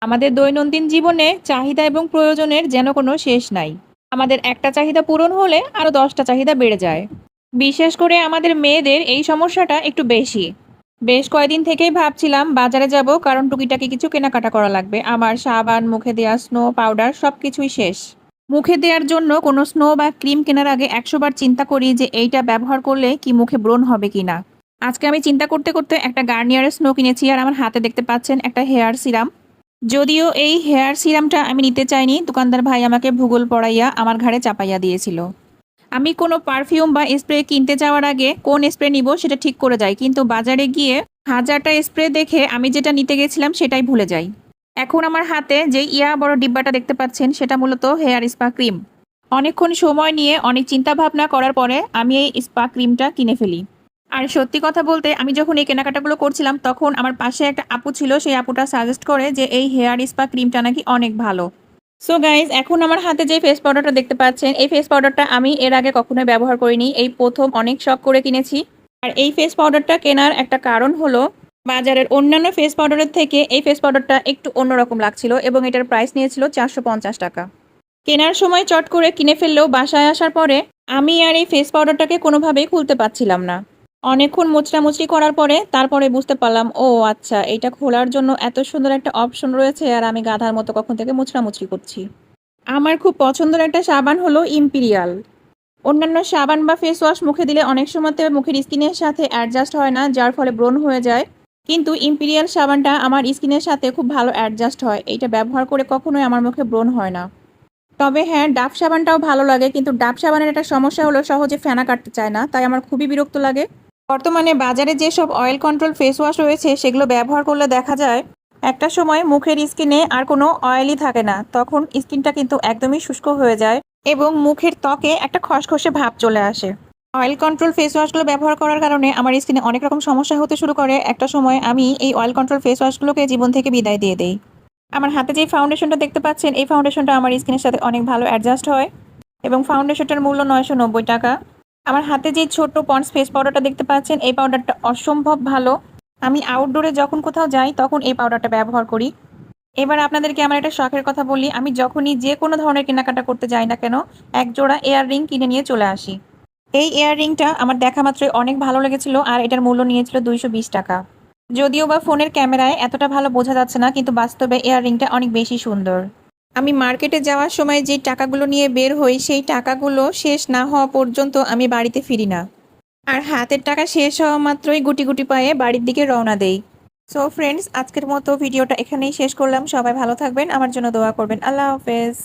আমাদের দৈনন্দিন জীবনে চাহিদা এবং প্রয়োজনের যেন কোনো শেষ নাই। আমাদের একটা চাহিদা পূরণ হলে আরো ১০টা চাহিদা বেড়ে যায়। বিশেষ করে আমাদের মেয়েদের এই সমস্যাটা একটু বেশি। বেশ কয়েকদিন থেকেই ভাবছিলাম বাজারে যাব, কারণ টুকিটাকি কিছু কেনাকাটা করা লাগবে। আমার সাবান, মুখে দেওয়া স্নো পাউডার সবকিছুই শেষ। মুখে দেওয়ার জন্য কোনো স্নো বা ক্রিম কেনার আগে ১০০ বার চিন্তা করি যে এইটা ব্যবহার করলে কি মুখে ব্রণ হবে কিনা। আজকে আমি চিন্তা করতে করতে একটা গার্নিয়ারের স্নো কিনেছি, আর আমার হাতে দেখতে পাচ্ছেন একটা হেয়ার সিরাম। যদিও এই হেয়ার সিরামটা আমি নিতে চাইনি, দোকানদার ভাই আমাকে ভূগোল পড়াইয়া আমার ঘাড়ে চাপাইয়া দিয়েছিল। আমি কোনো পারফিউম বা স্প্রে কিনতে যাওয়ার আগে কোন স্প্রে নিব সেটা ঠিক করে যাই, কিন্তু বাজারে গিয়ে হাজারটা স্প্রে দেখে আমি যেটা নিতে গেছিলাম সেটাই ভুলে যাই। এখন আমার হাতে যে বড় ডিব্বাটা দেখতে পাচ্ছেন সেটা মূলত হেয়ার স্পা ক্রিম। অনেকক্ষণ সময় নিয়ে অনেক চিন্তা ভাবনা করার পরে আমি এই স্পা ক্রিমটা কিনে ফেলি। আর সত্যি কথা বলতে, আমি যখন এই কেনাকাটাগুলো করছিলাম তখন আমার পাশে একটা আপু ছিল, সেই আপুটা সাজেস্ট করে যে এই হেয়ার স্পা ক্রিমটা নাকি অনেক ভালো। সো গাইজ, এখন আমার হাতে যে ফেস পাউডারটা দেখতে পাচ্ছেন, এই ফেস পাউডারটা আমি এর আগে কখনোই ব্যবহার করিনি, এই প্রথম অনেক শখ করে কিনেছি। আর এই ফেস পাউডারটা কেনার একটা কারণ হলো, বাজারের অন্যান্য ফেস পাউডারের থেকে এই ফেস পাউডারটা একটু অন্যরকম লাগছিল এবং এটার প্রাইস নিয়েছিল ৪৫০ টাকা। কেনার সময় চট করে কিনে ফেললেও বাসায় আসার পরে আমি আর এই ফেস পাউডারটাকে কোনোভাবেই খুলতে পারছিলাম না। অনেকক্ষণ মুচড়ামুচড়ি করার পরে তারপরে বুঝতে পারলাম, ও আচ্ছা, এটা খোলার জন্য এত সুন্দর একটা অপশন রয়েছে, আর আমি গাধার মতো কখন থেকে মুচড়ামুচড়ি করছি। আমার খুব পছন্দের একটা সাবান হলো ইম্পিরিয়াল। অন্যান্য সাবান বা ফেস ওয়াশ মুখে দিলে অনেক সময়তে মুখের স্কিনের সাথে অ্যাডজাস্ট হয় না, যার ফলে ব্রণ হয়ে যায়। কিন্তু ইম্পিরিয়াল সাবানটা আমার স্কিনের সাথে খুব ভালো অ্যাডজাস্ট হয়, এইটা ব্যবহার করে কখনোই আমার মুখে ব্রণ হয় না। তবে হ্যাঁ, ডাভ সাবানটাও ভালো লাগে, কিন্তু ডাভ সাবানের একটা সমস্যা হলো সহজে ফেনা কাটতে চায় না, তাই আমার খুবই বিরক্ত লাগে। বর্তমানে বাজারে যেসব অয়েল কন্ট্রোল ফেস ওয়াশ রয়েছে সেগুলো ব্যবহার করলে দেখা যায় একটা সময় মুখের স্কিনে আর কোনো অয়েলই থাকে না, তখন স্কিনটা কিন্তু একদমই শুষ্ক হয়ে যায় এবং মুখের ত্বকে একটা খসখসে ভাব চলে আসে। অয়েল কন্ট্রোল ফেস ওয়াশগুলো ব্যবহার করার কারণে আমার স্কিনে অনেক রকম সমস্যা হতে শুরু করে। একটা সময় আমি এই অয়েল কন্ট্রোল ফেস ওয়াশগুলোকে জীবন থেকে বিদায় দিয়ে দেই। আমার হাতে যে ফাউন্ডেশনটা দেখতে পাচ্ছেন, এই ফাউন্ডেশনটা আমার স্কিনের সাথে অনেক ভালো অ্যাডজাস্ট হয় এবং ফাউন্ডেশনটার মূল্য ৯৯০ টাকা। আমার হাতে যে ছোট্ট পন্ডস ফেস পাউডারটা দেখতে পাচ্ছেন, এই পাউডারটা অসম্ভব ভালো। আমি আউটডোরে যখন কোথাও যাই তখন এই পাউডারটা ব্যবহার করি। এবার আপনাদেরকে আমার একটা শখের কথা বলি, আমি যখনই যে কোনো ধরনের কেনাকাটা করতে যাই না কেন, এক জোড়া ইয়াররিং কিনে নিয়ে চলে আসি। এই ইয়াররিংটা আমার দেখা মাত্রই অনেক ভালো লেগেছিল, আর এটার মূল্য নিয়েছিল ২২০ টাকা। যদিও বা ফোনের ক্যামেরায় এতটা ভালো বোঝা যাচ্ছে না, কিন্তু বাস্তবে ইয়াররিংটা অনেক বেশি সুন্দর। আমি মার্কেটে যাওয়ার সময় যে টাকাগুলো নিয়ে বের হই, সেই টাকাগুলো শেষ না হওয়া পর্যন্ত আমি বাড়িতে ফিরি না। আর হাতের টাকা শেষ হওয়া মাত্রই গুটি গুটি পায়ে বাড়ির দিকে রওনা দেই। সো ফ্রেন্ডস, আজকের মতো ভিডিওটা এখানেই শেষ করলাম। সবাই ভালো থাকবেন, আমার জন্য দোয়া করবেন। আল্লাহ হাফেজ।